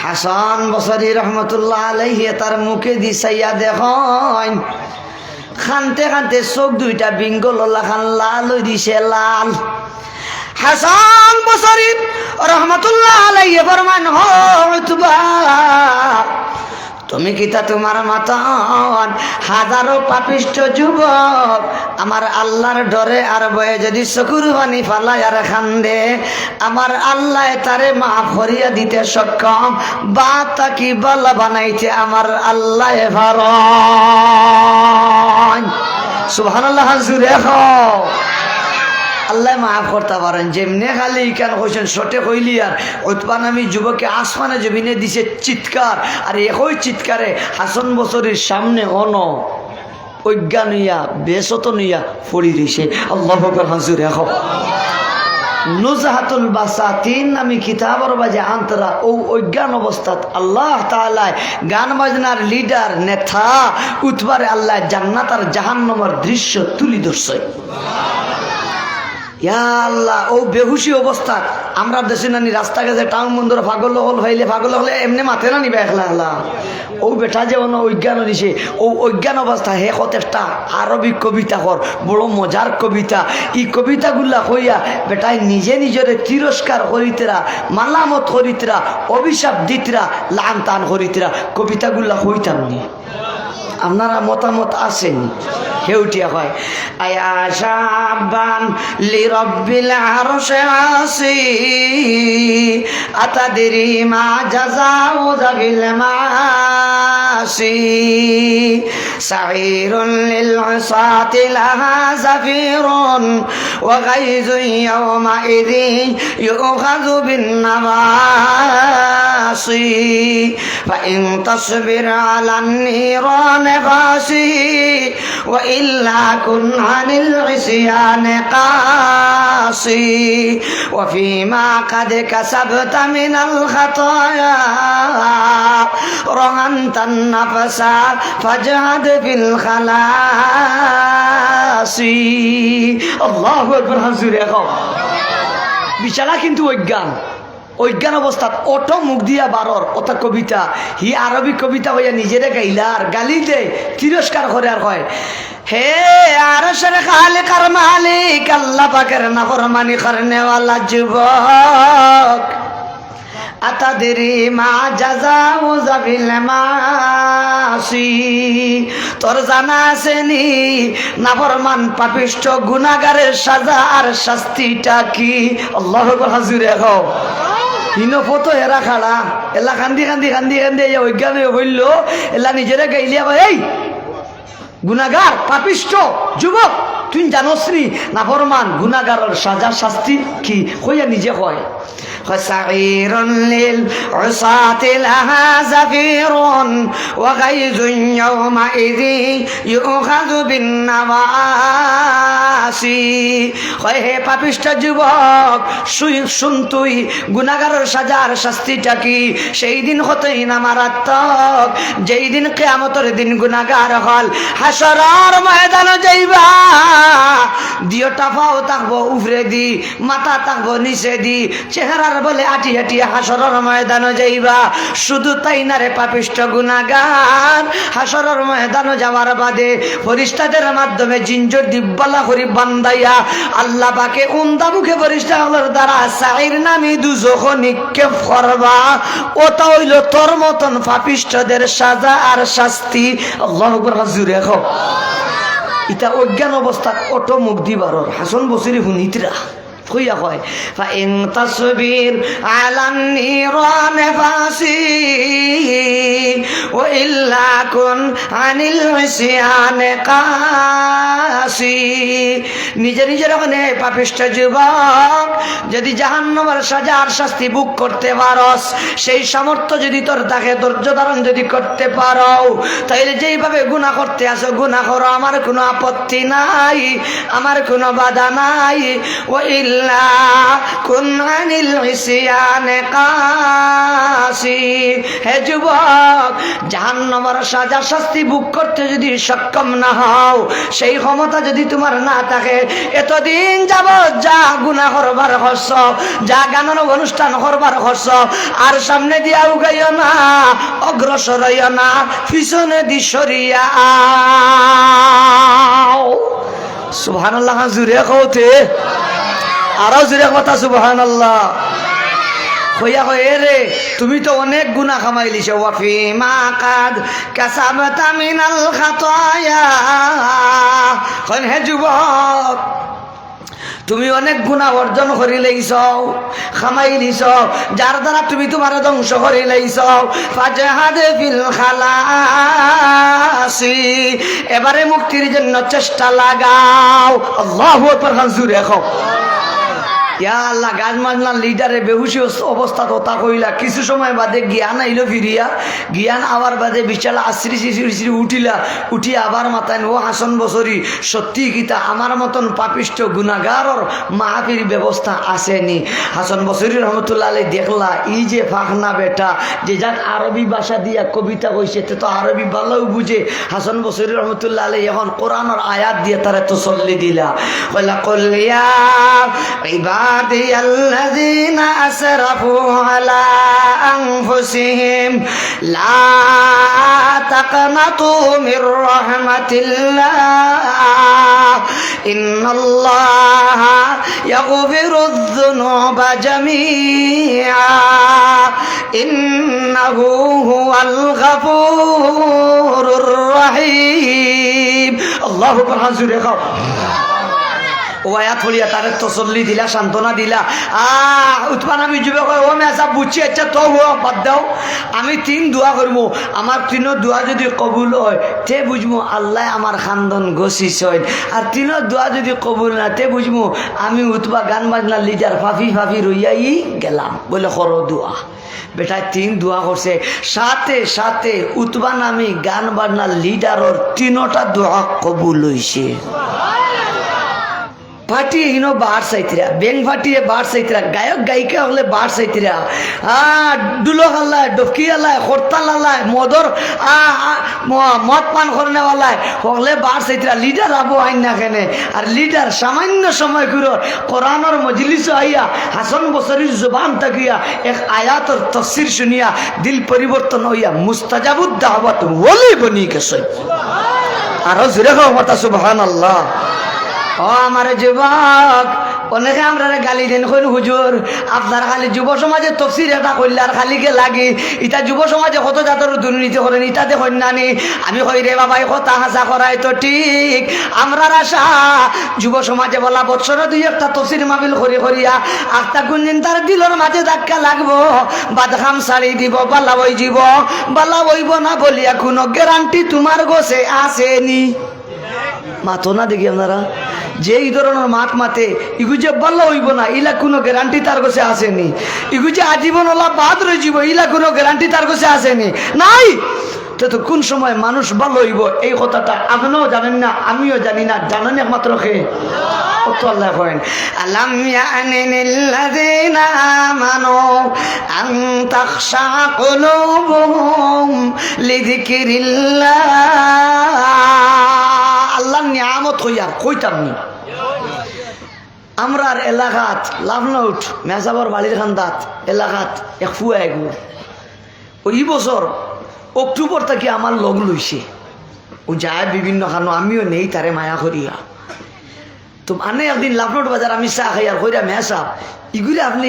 হাসান বসরি রহমতুল্লাহ আলাইহি তার মুখে দিছাইয়া দেখেন খানতে খানতে চোখ দুইটা বিঙ্গল খান লাল হয়ে দিছে লাল। হাসান বসরি রহমতুল্লাহ আলাইহি ফরমান উতবা তুমি কিতা তোমার মতন হাজারো পাপিষ্ট যুবক আমার আল্লাহর ডরে আর বয়ে যদি চকুর পানি ফালাই আর খান্দে আমার আল্লাহ তারে মাফ করিয়া দিতে সক্ষম, বা তাকি বালা বানাইতে আমার আল্লাহ পারেন। সুবহানাল্লাহ, জুড়ে খাও। আল্লাহ মাফ করতে পারেন। যেমনি খালি ইকান কইছেন শটে কইলি আর উতবা নামী যুবকে আসমানে জমিনে দিছে চিৎকার, আর একই চিৎকারে হাসান বসরির সামনে অন অজ্ঞান হইয়া বেসত নইয়া পড়ি দিছে। আল্লাহু আকবার, হাজুরে খাও। নুজহাতুল বাসাতিন নামী কিতাবর বাজে আন্তরা ও অজ্ঞান অবস্থাত আল্লাহ তাআলা গান বাজনার লিডার নেতা উতবারে আল্লাহ জান্নাত আর জাহান্নামের দৃশ্য তুলি ধরছে। আল্লাহ ও বেহুশি অবস্থা আমরা দেশে নানি রাস্তা গেছে টাউন বন্ধুরা পাগল হল ভাইলে পাগল হলে এমনি মাথে না নিবে একলা একলা ও বেটা যে অন্য অজ্ঞান দিছে ও অজ্ঞান অবস্থা হে কত একটা আরবিক কবিতা কর বড় মজার কবিতা। এই কবিতাগুলা কইয়া বেটাই নিজে নিজরে তিরস্কার করিতরা, মালামত করিতরা, অভিশাপ দিতরা, লান টান করিতরা। কবিতাগুলা কইতাম নি, আপনারা মতামত আসেনি? হেউটিয়া হয় আয়া শাবান লিরাব্বিল আরশি আসি আতাদরি মা জাযাউ যাবিল سعير للعصاة لها زفير وغيظ يومئذ يؤخذ بالنواصي فإن تصبر على النيران غاشي وإلا كن عن العصيان قاصي وفيما قد كسبت من الخطايا رهنت النفس فاجهد في الخلاص الله أكبر حضور এখন বিশালা কিন্তু অজ্ঞান অবস্থা অটো মুখ দিয়া বারর ওটা কবিতা হি আরবি কবিতা হইয়া নিজেরে গাইলা আর গালি দে তিরস্কার করে আর কয় হে আরশের খালিক আর মালিক আল্লাহ পাকের নাফরমানি করনে ওয়ালা যুবক আতাদেরি মা জাযাউ যাবিল মাসি তোর জানা আছে নি নাফরমান পাপিষ্ঠ গুনাহগারের সাজা আর শাস্তিটা কি আল্লাহু আকবার হাজুরে কও হিনো ফটো হেরা খাড়া এলা কান্দি কান্দি কান্দি কান্দি অজ্ঞান হয়ে বলল এলা নিজেরা গাইলিয়া এই গুনাহগার পাপিষ্ঠ যুবক তুই জানোস নি নাফরমান গুনাহগারের সাজা শাস্তি কি কইয়া নিজে কয় سعير للعصاة لها زفير وغيظ يومئذ يؤخذ بالنواصي হে পাপিষ্ঠ যুবক শুন তুই গুনাহগারের সাজার শাস্তিটা কি সেই দিন হতেই না মারাত্মক যেই দিন কিয়ামতের দিন গুনাহগার হল হাসরের ময়দানে যাইবা দিওটা পাও থাকবো উপরে দি মাথা থাকবো নিচে দি চেহারা বলে আটি আটি হাসরের ময়দানে যাইবা শুধু তাই না রে পাপিষ্ঠ গুনাহগার হাসরের ময়দানে যাওয়ার বাদে ফেরেশতাদের মাধ্যমে জিঞ্জর দিব্বালা করি বান্দাইয়া আল্লাহ পাকে উন্দা মুখে ফেরেশতাগুলোর দ্বারা সাইর নামি দুজখ নিক্ষেপ করবা ওটা হইল তোর মতন পাপিষ্ঠদের সাজা আর শাস্তি আল্লাহু আকবার জোরে কও ইটা অজ্ঞান অবস্থা অটো মুখ দিবারর হাসান বসরি হুনিতরা কইয়া কয় فإن تصبر على النيران فاسي وإلا كن عن العصيان قاسي নিজে নিজের ওখানে পাপিষ্ঠ যুবক যদি জাহান্নামের সাজা আর শাস্তি ভোগ করতে পারস সেই সামর্থ্য যদি তোর থাকে ধৈর্য ধারণ যদি করতে পারো তাহলে যেইভাবে গুনাহ করতে আসো গুনাহ করো আমার কোনো আপত্তি নাই আমার কোনো বাধা নাই ওইল্লা কুন আনিল ইসয়ানে কাসি হে যুবক জাহান্নামের সাজা শাস্তি ভোগ করতে যদি সক্ষম না হও সেই ক্ষমতা যদি তোমার না থাকে এতদিন যাবত যা গুনাহ করবার খরচ যা গানের অনুষ্ঠান করবার খরচ আর সামনে দিয়া উগাইও না অগ্রসর হইও না পিছনে দি সরিয়া সুবহানাল্লাহ জুরে কওতে আরো জুরে কথা সুবহানাল্লাহ কইয়া কয় রে তুমি তো অনেক গুনাহ কামাইলিছ ওয়াফি মা কাদ কাসাবাতা মিনাল খাতায়া কোন হে যুবক তুমি অনেক গুনাহ অর্জন করে লইছ খামাই লিছ যার দ্বারা তুমি তোমার ধ্বংস করে লইছ ফাজহাদ ফিল খালাসি এবারে মুক্তির জন্য চেষ্টা লাগাও আল্লাহু আকবার জোরে কও ইয়া আল্লাহ গাছ মাজলার লিডারে বেহুশি অবস্থা তোতা কইলা কিছু সময় বাদে জ্ঞান আইলো ফিরিয়া জ্ঞান আবার বাদে বিশাল আশ্রি শ্রী উঠিলা উঠি আবার মাথায় ও হাসন বছরী সত্যি গীতা আমার মতন পাপিষ্ঠ গুনাহগারর মাহফির ব্যবস্থা আসেনি হাসন বছরী রহমতুল্লাহ আলাইহি দেখলা এই যে ফাখনা বেটা যে যাক আরবি ভাষা দিয়া কবিতা কইছে তে তো আরবি ভালো বুঝে হাসন বছরী রহমতুল্লাহ আলাইহি এখন কোরআনের আয়াত দিয়ে তারে তসল্লি দিলা কইলা কুল ইয়া ইবাদি আল্লাযীনা আসরাফু আলা আনফুসিহিম লা তাকনাতু মির রাহমাতিল্লাহ ইন্নাল্লাহা ইয়াগফিরুয যুনুবা জামিআ ইন্নাহু হুয়াল গাফুরুর রহিম আল্লাহু আকবার জোরে কও ও আয়াত পড়িয়া তারে তসল্লি দিলা, সান্ত্বনা দিলা। উৎপান আমি যুবক ও মেসা বুঝছি, আচ্ছা তো বাদ দাও, আমি 3 দোয়া করবো, আমার 3 দোয়া যদি কবুল হয় তে বুঝবো আল্লাহ আমার খানদন গছিস। আর 3 দোয়া যদি কবুল না তে বুঝবো আমি উৎপা গান বাজনা লিডার ফাফি ফাফি রইয়াই গেলাম। বলে করো দোয়া। বেটায় 3 দোয়া করছে, সাথে সাথে উৎপা নামি গান বাজনা লিডারর 3টা দোয়া কবুল হইছে। ফাটিয়ে হিনো বার চাইতিরা, বেং ফাটিয়ে বার চাইতিরা, গায়ক গায়িকা হলে বার চাইতিরা, ডুলো হাল্লায়, ডফকি হাল্লায়, হরতাল হাল্লায়, মদ পান করনেওয়ালায় হলে বার চাইতিরা। লিডার আবু আইন না কেনে, আর লিডার সামান্য সময় করে কোরআনের মজলিস আইয়া হাসান বসরির জবান তাকিয়া এক আয়াতর তফসির শুনিয়া দিল পরিবর্তন হইয়া মুস্তাজাবুদ দাওয়াত ওলি বনি গেছে। আরো জোরে কথা সুবহানাল্লাহ। ও আমার যুবক, অনেকে আমরা গালি দেন কইন হুজুর আপনার খালি যুব সমাজে তফসির এটা করলে আর খালিকে লাগে, ইটা যুব সমাজে কত জাতর দুর্নীতি করেন ইটা দেখেন নানি। আমি কই রে বাবা এই কথা হাসা করাই তো ঠিক, আমরার আশা যুব সমাজে বলা বৎসর 2-1টা তফসির মাহফিল করি করিয়া আটটা কোনদিন তার দিলর মাঝে ধাক্কা লাগবো, বাদখাম ছাড়ি দিব, বালা বই যাব, বালা বইব না বলিয়া কোনো গ্যারান্টি তোমার গোছে আসেনি। মাতো না দেখি আপনারা যে এই ধরনের মাত মাতে ইগু যে বাল্লা হইব না ইলা কোনো গ্যারান্টি তার কাছে আসেনি। ইগু যে আজীবন ওলা বাদ রয়ে যাব ইলা কোনো গ্যারান্টি তার কাছে আসেনি নাই। তো কোন সময় মানুষ ভালো হইব এই কথাটা আপনিও জানেন না, আমিও জানি না, জানেন একমাত্র কে আল্লাহ। করেন আলাম ইয়ানিল্লাযিনা আমানু আন তাখশা কুলুবুহুম লিযিকরিল্লাহ। আল্লাহর নিয়ামত হইয়া কইতাম নি আমরার এলাকাত লাভনৌট মেজাবর বাড়ির খান্দাত এলাকাত এক ফুয়া এগু ওই বছর অক্টোবর থেকে আমার লগ লইছে, ও যায় বিভিন্ন খানো, আমিও নেই তারে মায়া করিয়া। তো মানে একদিন লাভনৌট বাজার আমি চা খাই আর কইরা মেসাব ইগুলি আপনি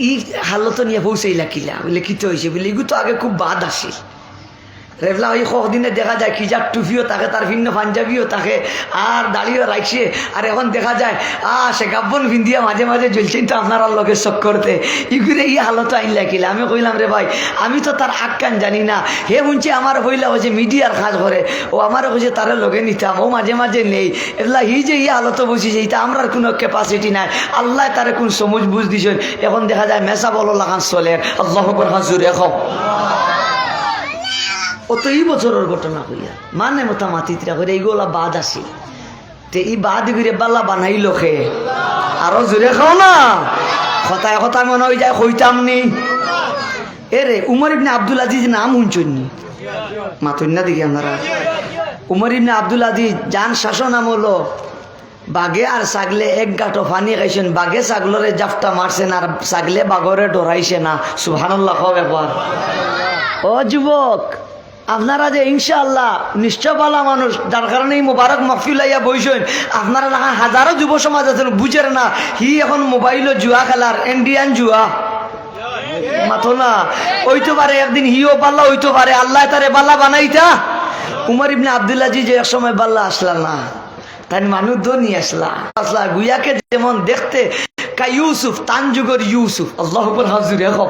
ই হালত নিয়ে পৌঁছাইলা কিলা বলে কিতে হয়েছে বলে ইগু তো আগে খুব বাদ আসে রেবলা ওই কদিনে দেখা যায় কি যার টুপিও থাকে, তার ভিন্ন পাঞ্জাবিও থাকে, আর দাড়িও রাখছে। আর এখন দেখা যায় সে গাব্বন ভিন্দিয়া মাঝে মাঝে জ্বলছেন তো আপনার লগে শখ করতে ইগুরে ই হালত আইন লাগিলে। আমি কইলাম রে ভাই আমি তো তার আক্কান জানি না, হে শুনছি আমার হইলা হচ্ছে মিডিয়ার কাজ করে, ও আমার হচ্ছে তারে লগে নিতাম, ও মাঝে মাঝে নেই। এগুলা ই যে ই হালত বসেছে এটা আমরা কোনো ক্যাপাসিটি নাই, আল্লাহ তারে কোন সমুজ বুঝ দিছেন। এখন দেখা যায় মেসা বলো লাগান চলে, আল্লাহ খান জুড়ে খাও। ও তো এই বছরের ঘটনা হইয়া মানে মোটামাতিরা করে এইগুলা বাদ আসি তে এই বাদ ঘুরে বাল্লা বানাইল খে। আরো জোরে খাও না, কথায় কথা মনে হয়ে যায় কইতাম নি। এরে উমর ইবনে আব্দুল আজিজ নাম শুনছেন নি? মাথুন না দেখি আপনারা। উমর ইবনে আব্দুল আজিজ যান শাসন আমলো বাঘে আর ছাগলে এক গাঁটো পানি খাইছেন, বাঘে ছাগলরে জাফটা মারছেন আর ছাগলে বাঘরে ডরাইছে না। সুবহানাল্লাহ খাও ব্যাপার। ও যুবক আপনারা যে ইনশাআল্লাহ নিশ্চয় ভালো মানুষ, যার কারণে এই মোবারক মাহফিল আইয়া বইছেন, আপনারা না হাজারো যুব সমাজ আছেন বুঝের না হি এখন মোবাইলও জুয়া খেলার, ইন্ডিয়ান জুয়া মাথো না ওইতে পারে, একদিন হিও পাল্লা হইতে পারে, আল্লাহ তারে বাল্লা বানাইতা। উমর ইবনে আব্দুল আজিজ যে এক সময় বাল্লা আসলা না, তাই মানুষ ধনী আসলা গুয়াকে যেমন দেখতে কা ইউসুফ তানজুগর ইউসুফ, আল্লাহ হাজুর এখন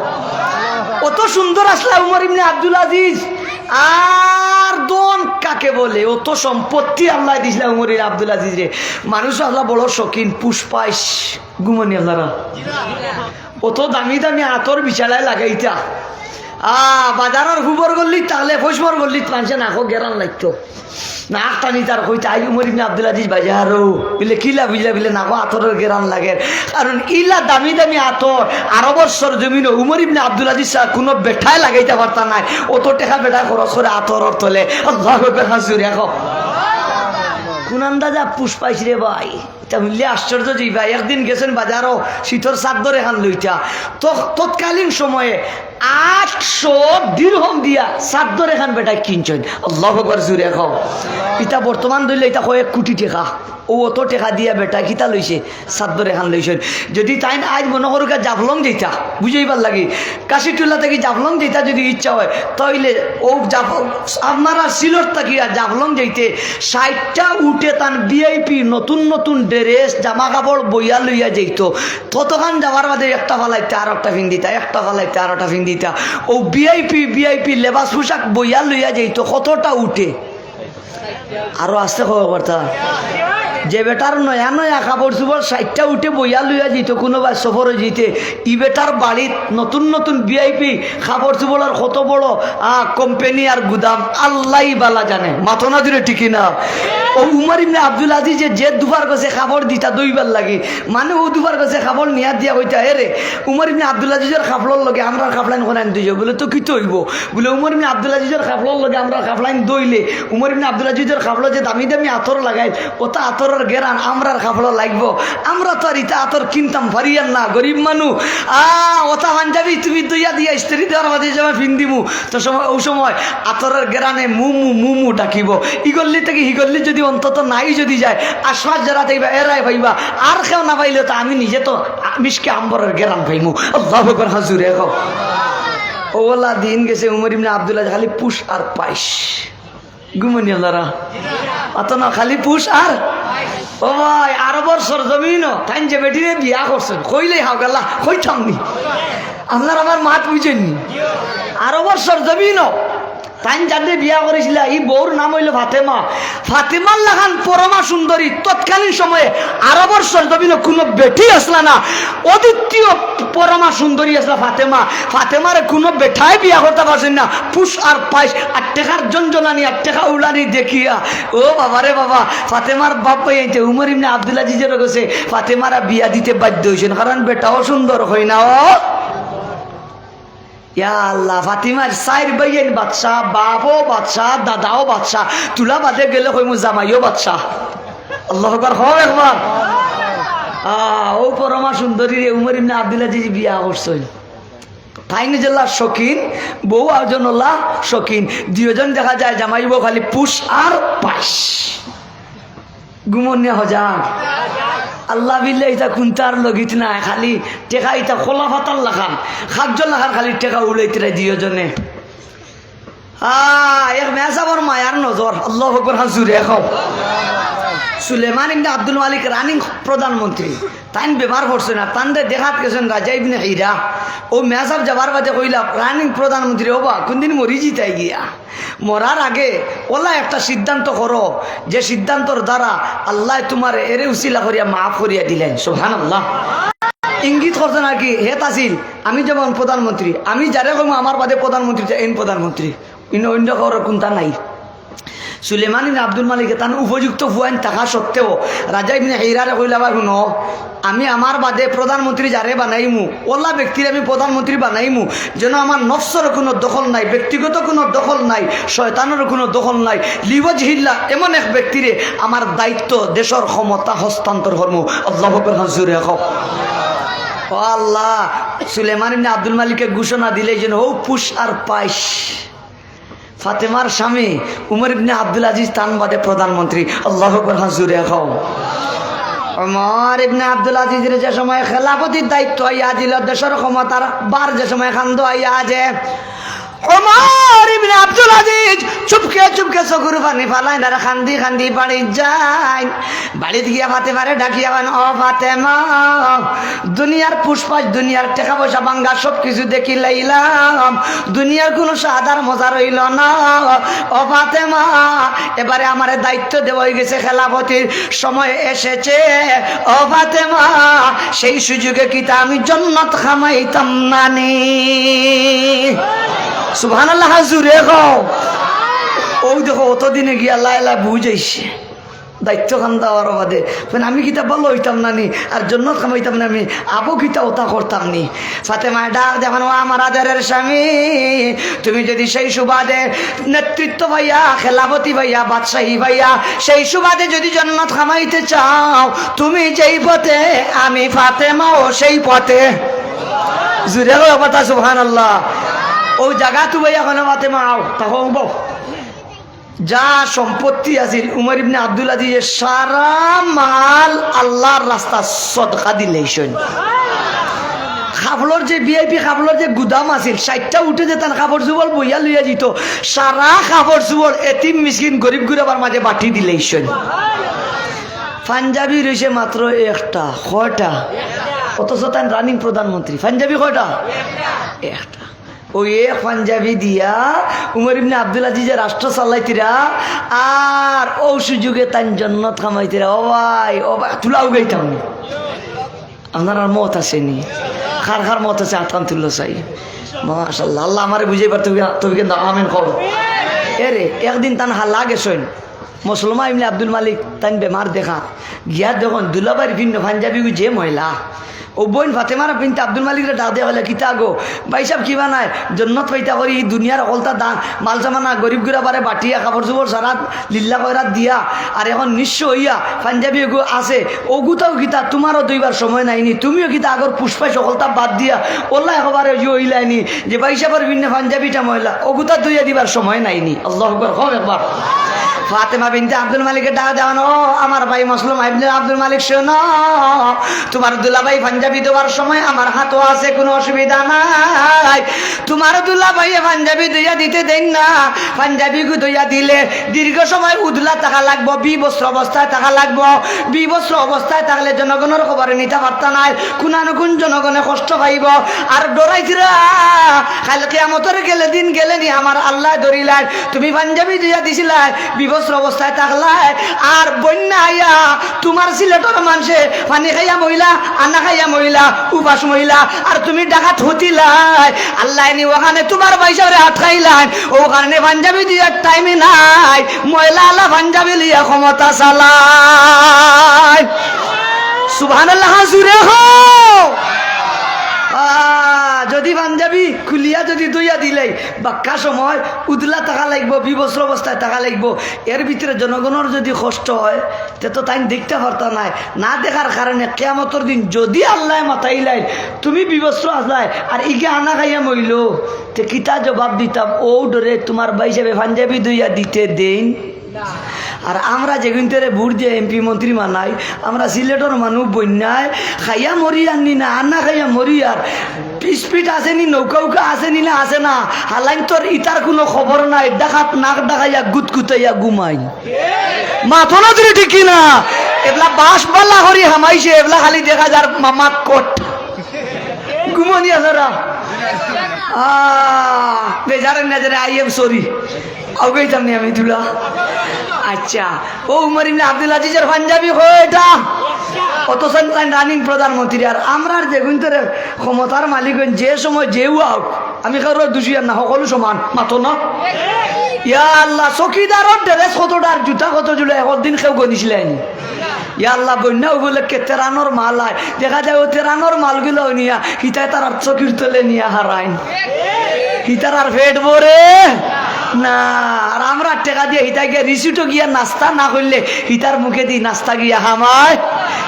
অত সুন্দর আসলা উমর ইবনে আব্দুল আজিজ। আর দন কাকে বলে, অত সম্পত্তি আল্লাহ দিছিল উমর ইবনে আব্দুল আজিজ রে। মানুষ আল্লাহ বড় শৌখিন, পুষ্পাইশ গুমনি আল্লাহরা অত দামি দামি আতর বিছানায় লাগাইতা। বাজারের হুবর গল্লি তাহলে ফসবর গল্লি মানুষে নাকো গেরান লাগতো না টানি তার কইতে আই উমর ইবনে আব্দুল আজিজ বাজারও বলে কিলা বুঝলা বলে নাকো আতরের গেরান লাগে, কারণ ইলা দামি দামি আতর আরবর সরজমিন উমর ইবনে আব্দুল আজিজ কোনো বেঠায় লাগাইতে পারতা নাই, অত টাকা বেটা খরচ করে আতরের তলে। আল্লাহু আকবার হাজুর এখন কোন আন্দাজা পুষ্পাইছ রে ভাই, এটা মিললে আশ্চর্য যে ভাই। একদিন গেছেন বাজারও শীতর চাদর এখান লইতা, তো তৎকালীন সময়ে 800 দিরহম দিয়া চাদর এখান বেটায় কিনছেন। আল্লাহু আকবার, জুড়ে খাও। ইটা বর্তমান ধরলে এটা কয়েক কোটি টাকা। ও অত টাকা দিয়া বেটা কিতা লইছে, চাদর এখান লইছেন। যদি তাই আজ মনে করুক জাফলং যেতা, বুঝাইবার লাগে কাশিটুল্লা থেকে জাফলং যেতা যদি ইচ্ছা হয়, তাইলে ও আপনারা সিলট থাকিয়া জাফলং যাইতে 60টা উঠে তান VIP নতুন নতুন ড্রেস জামা কাপড় বইয়া লইয়া যাইতো। ততক্ষণ যাওয়ার বাদে একটা ফালাইতে আর একটা ফিন্দিতা, একটা ফালাইতে আর একটা ফিন্দিতা। ও VIP লেবাস পোশাক বইয়া লইয়া যাইতো। কতটা উঠে আরো আসতে খবর কথা, যে বেটার নয়া নয়া কাপড় চুপড় 60টা উঠে বইয়া লইয়া যেত কোনোবা সফরে যেতে, ই বেটার বাড়িত নতুন নতুন VIP কাপড় চুপড়ের কত বড় কোম্পানি আর গুদাম আল্লাহ বালা জানে। মাথনা দিলে ঠিকই না। ও উমর ইবনে আব্দুল আজিজ যে দুবার গেছে খাবার দিতা দইবার লাগে, মানে ও দুবার গেছে খাবার নিয়া দিয়া হইতা এরে উমর ইবনে আব্দুল আজিজের খাফলর লগে আমরা খাফলাইন কোনাইন দুইজ বলে তো কি হইব বলে উমর ইবনে আব্দুল আজিজের খাফলর লগে আমরা খাফলাইন দইলে উমর ইবনে আব্দুল আজিজের খাফলো যে দামি দামি আতর লাগাই ওটা আতরের গেরান আমরার খাফলো লাগবো। আমরা তো আর ইটা আতর কিনতাম পারিয়ান না, গরিব মানুষ। ওটা পাঞ্জাবি তুমি দইয়া দিয়া স্ত্রী দেওয়ার মাঝে সময় ফিন্দিমু তো সময় ও সময় আতরের গেরানে মুমু ডাকিব। ইগল্লি থেকে হিগল্লি যদি অন্তত নাই যদি যায় আশ্বাস যারা দেখবা এরাই পাইবা, আর কেউ না পাইলে তো আমি নিজে তো মিশকে আম্বরের গেরান পাইমু। আল্লাহু আকবার, হাজুরে খাও। ওলা দিন গেছে উমর ইবনে আব্দুল্লাহ খালি পুষ আর পাইস ঘুমনি আল্লাহরা অত না, খালি পুষ আর ও ভাই আরবর সরজমিন তাই যে বেটিরে বিয়া করছেন কইলেই হাও গেল্লা কই থামনি আপনার আমার মাত বুঝেননি। আরবর সরজমিন তাই যাদের বিয়া করেছিল এই বউর নাম হইল ফাতেমা। ফাতেমার লাগান পরমা সুন্দরী। তৎকালীন সময়ে আরবর সরজমিন কোনো বেটি আসলা না, অদ্বিতীয় পরমা সুন্দরী আসলা ফাতেমা। ফাতেমারে কোনো বেঠাই বিয়া করতে পারছেন না। পুষ আর পাইস আর টেকার জঞ্জনানি আর টেকা উলানি দেখিয়া ও বাবা রে বাবা, ফাতেমার বাপ পাইছে উমর ইবনে আব্দুল আজিজের কাছে ফাতেমারা বিয়া দিতে বাধ্য হয়েছেন, কারণ বেটাও সুন্দর হয় না। আল্লাহ, ফাতিমার সাইর বাইয়েন বাদশাহ, বাপও বাদশাহ, দাদাও বাদশাহ, তুলা বাদে গেলে কইমু জামাইও বাদশাহ। আল্লাহু আকবার, হয় একবার। ও পরমা সুন্দরী উমর ইবনে আব্দুল আজিজ বিয়া করছেন। তাইনি জেলা শৌখিন, বউ আজনল্লাহ শৌখিন, দুজন দেখা যায় জামাই বউ খালি পুষ আর পাইস গুমনিয়া হজাক। আল্লাহ বিল্লাহ ইটা কুন্তার লগিত না, খালি টেকা ইটা খোলা ফাতার লাখান সাতজন লাখান খালি টেকা উলাইতে দুজনে। এক মেসাবর মায়ার নজর। আল্লাহু আকবার, হাজুরে খাও। সুলেমান ইবনে আব্দুল মালিক রানিং প্রধানমন্ত্রী, তাইন ব্যবহার করছে না, তানরে দেখাত গেছেন রাজা ইবনে হিরা। ও মেসাব যাবার বাদে কইলা রানিং প্রধানমন্ত্রী ওবা কোনদিন মরি জিতাই গিয়া, মরার আগে ওলা একটা সিদ্ধান্ত করো যে সিদ্ধান্তর দ্বারা আল্লাহ তোমার এরে উসিলা করিয়া মাফ করিয়া দিলেন। সুবহানাল্লাহ। ইঙ্গিত করছেন আর কি, হেত আসিল আমি যেমন প্রধানমন্ত্রী, আমি যারে কম আমার বাদে প্রধানমন্ত্রী এন প্রধানমন্ত্রী, অন্য করার কোনটা নাই। সুলেমান ইবনে আব্দুল মালিক তার উপযুক্ত ফুয়াইন থাকা সত্ত্বেও রাজা ইবনে হিরারে কইলা ভাই শুনো, আমি আমার বাদে প্রধানমন্ত্রী যারে বানাইমু ওলা ব্যক্তির আমি প্রধানমন্ত্রী বানাইমু যেন আমার নফসের কোনো দখল নাই, ব্যক্তিগত কোনো দখল নাই, শয়তানের কোনো দখল নাই, লিওয়াজহিল্লাহ এমন এক ব্যক্তিরে আমার দায়িত্ব দেশের ক্ষমতা হস্তান্তর করমু। আল্লাহু আকবার, জোরে কও। ও আল্লাহ, সুলেমান ইবনে আব্দুল মালিককে ঘোষণা দিলে যেন ও পুষ আর পাইস ফাতেমার স্বামী উমর ইবনে আব্দুল আজিজ তান বাদে প্রধানমন্ত্রী। আল্লাহু আকবার, জোরে কও। উমর ইবনে আব্দুল আজিজের যে সময় খেলাফতির দায়িত্ব আইয়া দিল, দেশের ক্ষমতার বার যে সময় খান্দ আইয়া আছে, উমর ইবনে আব্দুল আজিজ চুপকে চুপকে চকুর পানি ফালাই না, খান্দি খান্দি বাড়ি যায়। বাড়িতে গিয়া ফাতেমারে ডাকিয়া বান, ও ফাতেমা, দুনিয়ার পুষ্পাস দুনিয়ার টাকা পয়সা ভাঙ্গা সব কিছু দেখি লাইলাম, দুনিয়ার কোনো সাদার মজা রইল না। ও ফাতেমা, এবারে আমার দায়িত্ব দেওয়া হয়ে গেছে, খেলাফতির সময় এসেছে। ও ফাতেমা, সেই সুযোগে কিতা আমি জান্নাত খামাইতাম নানি। সুবহানাল্লাহ, জুরে কও। ও দেখো অতদিনে গিয়া লাইলা বুঝাইছে দায়িত্ব খান দেওয়ার বাদে আমি কিতা ভালো হইতাম নানি আর জন্য খামাইতাম না, আমি আবু কিতা ওটা করতাম নি। ফাতেমায় ডাক দেখেন, ও আমার আদরের স্বামী, তুমি যদি সেই সুবাদে নেতৃত্ব ভাইয়া, খেলাফতি ভাইয়া, বাদশাহী ভাইয়া, সেই সুবাদে যদি জান্নাত খামাইতে চাও, তুমি যেই পথে আমি ফাতেমাও সেই পথে। জুড়ে কথা। সুবহানাল্লাহ। ও জায়গা তু ভাই এখন ফাতেমা আও তখন বউ যা সম্পত্তি আছিল উমর ইবনে আব্দুল আজিজের সারা মাল আল্লাহর রাস্তা সদকা দিলেইছেন খাবলর যে ভিআইপি খাবলর যে গুদাম আছিল 60টা উঠে যেতেন খাবর চুবল বইয়া লইয়া যেত সারা খাবর চুবল এতিম মিসকিন গরিব গুরাবার মাঝে বাটি দিলেইছেন পাঞ্জাবি রয়েছে মাত্র একটা কয়টা অথচ তাই রানিং প্রধানমন্ত্রী পাঞ্জাবি কয়টা একটা ওই এক পাঞ্জাবি দিয়া উমর ইবনে আব্দুল আজিজের রাষ্ট্র চালাইতিরা আর ও সুযোগে তাই জন্নত কামাইতিরা ও ভাই তুলাও গাইতাম নি আপনার আর মত আসেনি খার খার মত আছে আতাম তুল্লো চাই মাশাআল্লাহ আল্লাহ আমারে বুঝাই পারতো তুমি কিন্তু আমিন কর এরে একদিন তান হাল্লা গেছেন মুসলমান ইবনে আব্দুল মালিক তান বেমার দেখা গিয়া দেখুন দুলাবাইর ভিন্ন পাঞ্জাবি যে মহিলা ও বোন ফাতেমারা পিনতে আব্দুল মালিকরে ডাক দেওয়া হলে কিতা গো ভাই সাহেব কিবা নাই জন্নত পাইতা করি দুনিয়ার অকলতা দান মাল সামানা গরিব গুড়া বারে বাটিয়া কাপড় চোপড় সারা লিল্লা কয়রাত দিয়া আর এখন নিঃস্ব হইয়া পাঞ্জাবি আছে ওগুতাও গীতা তোমারও দুইবার সময় নাইনি তুমিও গীতা আগর পুষ্পাই সকলতা বাদ দিয়া ওল্লা একবারে হইলাইনি যে ভাই সাহেবের ভিন্ন পাঞ্জাবিটা মহিলা ওগুতা দুইয়া দিবার সময় নাইনি আল্লাহু আকবার হোক একবার ফাতেমা বিনতে আব্দুল মালিকের ডাক দেওয়ানো ও আমার ভাই মুসলিম ইবনে আব্দুল মালিক শোনো তোমার দুলাভাই পাঞ্জাবি দেওয়ার সময় আমার হাতও আছে কোনো অসুবিধা নাই তোমার দুলাভাই পাঞ্জাবি দইয়া দিতে দেন না পাঞ্জাবি দইয়া দিলে দীর্ঘ সময় উদলা টাকা লাগবো বিবস্ত্র অবস্থায় টাকা লাগবো বিবস্ত্র অবস্থায় থাকলে জনগণের খবরে নিতে পারতা নাই কোন জনগণে কষ্ট পাইব আর ডরাইছিরা কাল কিয়ামতের গেলে দিন গেলে নি আমার আল্লাহ ধরিলাই তুমি পাঞ্জাবি দইয়া দিছিলাই বিবস্ত্র অবস্থায় থাকলাই আর বন্যা আইয়া তোমার সিলেটের মানুষে পানি খাইয়া মহিলা আনা খাইয়া মহিলা উপাস মহিলা আর তুমি ডাকাত হতিলাই আল্লাহ নি ওখানে তোমার পয়সারে হাত খাইলাই ওখানে পাঞ্জাবি দিয়ে টাইমে নাই মহিলা আল্লাহ পাঞ্জাবি লিয়া ক্ষমতা চালায় সুবহানাল্লাহ জুরে হো যদি পাঞ্জাবি খুলিয়া যদি দইয়া দিলেই বাক্কা সময় উদলা টাকা লাগবো বিবস্ত্র অবস্থায় টাকা লাগবো এর ভিতরে জনগণের যদি কষ্ট হয় তে তো তাই দেখতে পারতা নাই না দেখার কারণে কিয়ামতের দিন যদি আল্লাহ মাথাইলাই তুমি বিবস্ত্র আসলাই আর ইকে আনা খাইয়া মইল তে কিতা জবাব দিতাম ও ডরে তোমার ভাই হিসেবে পাঞ্জাবি দইয়া দিতে দেন আর আমরা যেগুনতে ভোট দিয়ে এমপি মন্ত্রী মানাই আমরা সিলেটের মানুষ বন্যায় খাইয়া মরি আননি না আন্না খাইয়া মরি আর স্পিড আসেনি নৌকা উকা আসেনি না আসে না হালাইন তোর ইটার কোনো খবর নাই ডাকাত নাক ডাকাইয়া গুতগুতাইয়া ঘুমাই মাথো না তুই ঠিক কিনা এগুলা বাস পাল্লা করি হামাইছে এগুলা খালি দেখা যার মামা কোট ঘুমনি আসারা বেজারের নজরে আই এম সরি আউগাইতাম নি আমি তুলা আচ্ছা ও উমর ইবনে আব্দুল আজিজের পাঞ্জাবি হয় এটা অত রানিং প্রধানমন্ত্রী আর আমরা যেগুনতরে ক্ষমতার মালিক যে সময় যেও আও আমি কারো দোষী আর না সকলো সমান মাতো না ইয়া আল্লাহ চকিদারর ড্রেস কতটার জুতা কত জুলে একদিন কেউ গনিছিলেন ইয়া আল্লাহ বন্যা উপলক্ষে তেরানোর মাল আয় দেখা যায় ও তেরানোর মালগুলো নিয়া হিতায় তার চকির তলে নিয়ে হারাইন হিতার আর ফেট ভরে না আর আমরা টাকা দিয়ে হিতা গিয়ে রিসিটও গিয়া নাস্তা না করলে হিতার মুখে দিই নাস্তা গিয়া হামায়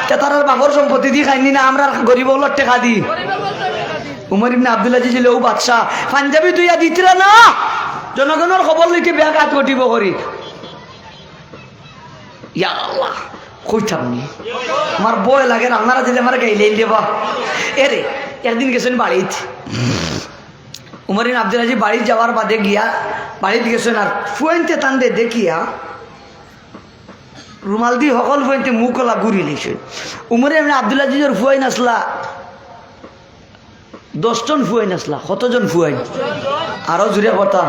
তে তার বাঘর সম্পত্তি দিয়ে খাইনি না আমরা গরিব হলোর টাকা দিই উমর ইবনে আব্দুল আজিজ ও বাদশাহ পাঞ্জাবি তুইয়া দিতরা না জনগণের খবর লইতে ব্যাগ হাত ঘটিব করি ইয়া আল্লাহ কইতাম নি আমার বয় লাগে না আপনারা যদি আমার গাইলেন দেবা এরে একদিন গেছেন বাড়িতে উমর ইবনে আব্দুল আজিজ বাড়ি যাওয়ার বাদে গিয়া বাড়িতে গেছেন আর ফুয়েনতে টানতে দেখিয়া রুমাল দিয়ে সকল ফুয়েনতে মুখলা ঘুরি লিখছেন উমর ইবনে আব্দুল আজিজের ফুয়াইন আসলা 10 জন ফুয়াইন আসলা কতজন ফুয়াইন আরো জুড়ে কথা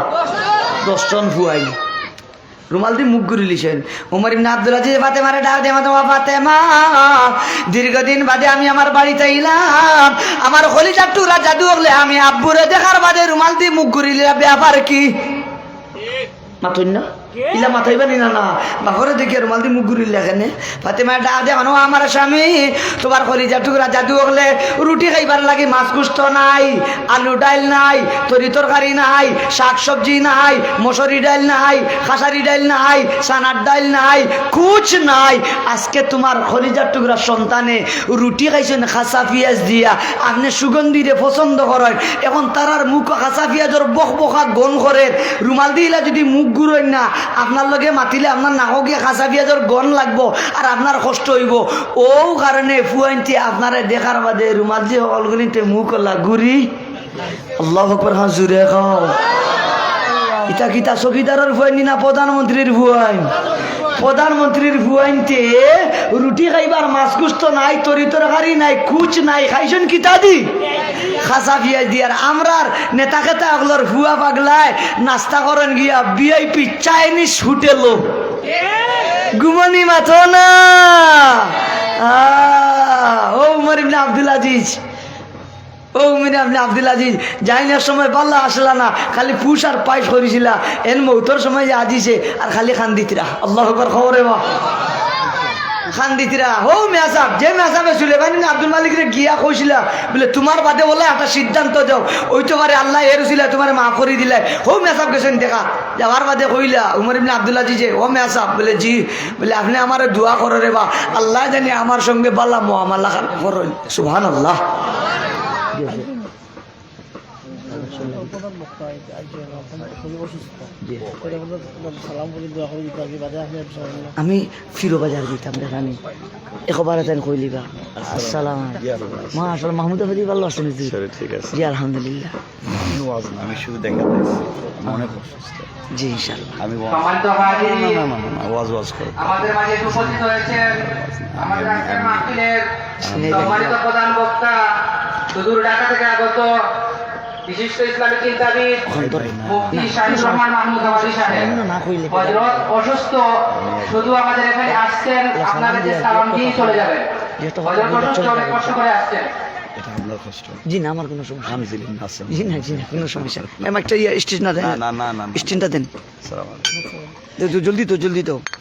10 জন ফুয়াইন রুমাল দিয়ে মুখ ঘুরি লিখছেন উমর ইবনে আব্দুল আজিজ ফাতেমারে ডাক দেমা তোমার ফাতেমা দীর্ঘদিন বাদে আমি আমার বাড়িতে এলাম আমার খলিজার টুকরা জাদু হলে আমি আব্বুরে দেখার বাদে রুমাল দিয়ে মুখ ঘুরি লিলা ব্যাপার কি মাতুন না ইলা মাথায় বানি না না বাপরে দেখি রুমাল দিয়ে মুখ ঘুরিল এখানে ফাতেমা ডা দেখানো আমার স্বামী তোমার কলিজা টুকরা জাদু হলে রুটি খাইবার লাগে মাছ গুস্ত নাই আলু ডাইল নাই তরি তরকারি নাই শাক সবজি নাই মসুরি ডাইল নাই খাসারি ডাইল নাই সানার ডাইল নাই কুছ নাই আজকে তোমার কলিজার টুকরা সন্তানে রুটি খাইছেন খাসা পিঁয়াজ দিয়া আপনি সুগন্ধি রে পছন্দ করেন এখন তারার মুখ খাসা পিঁয়াজের বক বকা গন করে রুমাল দিলা যদি মুখ ঘুরেন না আপনার লগে মাতিলে আপনার নাকও গিয়ে খাসা পিঁয়াজের গন লাগবো আর আপনার কষ্ট হইব ও কারণে ফুয়াইনটি আপনারা দেখার বাদে রুমাল দিয়ে অলগুলিতে মুখ লাগুরি আল্লাহ আকবার হাঁ জুড়ে খাও ইতা কিতা চকিদারের ফুয়াইনি না প্রধানমন্ত্রীর ফুয়াইন প্রধানমন্ত্রীর ফুয়াইনতে রুটি খাইবার মাছ গুস্ত নাই তরি তরকারি নাই কুচ নাই খাইছেন কিতা দি খাসা পিঁয়াজ দিয়ার আমরার নেতা খেতা আগলোর ফুয়া পাগলায় নাস্তা করেন গিয়া ভিআইপি চাইনিজ হোটেল ঘুমানি মাথো না ও উমর ইবনে আব্দুল আজিজ ও উমর ইবনে আব্দুল আজিজ যাইনার সময় পাল্লা আসলা না খালি পুষ আর পাইস করেছিলা এন মৌতর সময় যে আজিছে আর খালি খান দিতিরা আল্লাহ আকবার খবরে বা খান দিতিরা হো মেয়াসাব যে মেয়াসাবে সুলেমান ইবনে আব্দুল মালিক রে গিয়া কইছিলা বলে তোমার বাদে বলে একটা সিদ্ধান্ত দাও ওই তোমারে আল্লাহ এরছিলা তোমারে মাফ করে দিলে হো মেয়াসাব গেছেন দেখা যাওয়ার বাদে কইলা উমর ইবনে আব্দুল আজিজ ও মেয়াসাব বলে জি বলে আপনি আমারে দোয়া করো রে বা আল্লাহ জানি আমার সঙ্গে বালা মুআমালা করেন সুবহানাল্লাহ আমি ফিরো বাজার দিতাম দেখানি একবার কইলিবা আসসালাম মাশাআল্লাহ মাহমুদ আফাদি ভালো আছেন জি আলহামদুলিল্লাহ আমি শুধু দেখা মনে অসুস্থ জি ইনশাআল্লাহ আমি ওয়াজ করব আমাদের মাঝে উপস্থিত হয়েছেন আমাদের আজকের মাহফিলের সম্মানিত প্রধান বক্তা সুদূর ঢাকা থেকে আগত বিশিষ্ট ইসলামী চিন্তাবিদ মুফতি শাহিদুর রহমান মাহমুদ আওয়াজি সাহেব হযরত অসুস্থ শুধু আমাদের এখানে আসছেন আপনাদের যে সালাম দিয়ে চলে যাবেন হযরত অসুস্থ অনেক কষ্ট করে আসছেন এটা আপনার কষ্ট জি না আমার কোনো সমস্যা আমি জিলিন হাসান জি না কোনো সমস্যা নেই একটা স্টেজ না দেন না না না স্টেজটা দেন আসসালামু আলাইকুম জলদি তো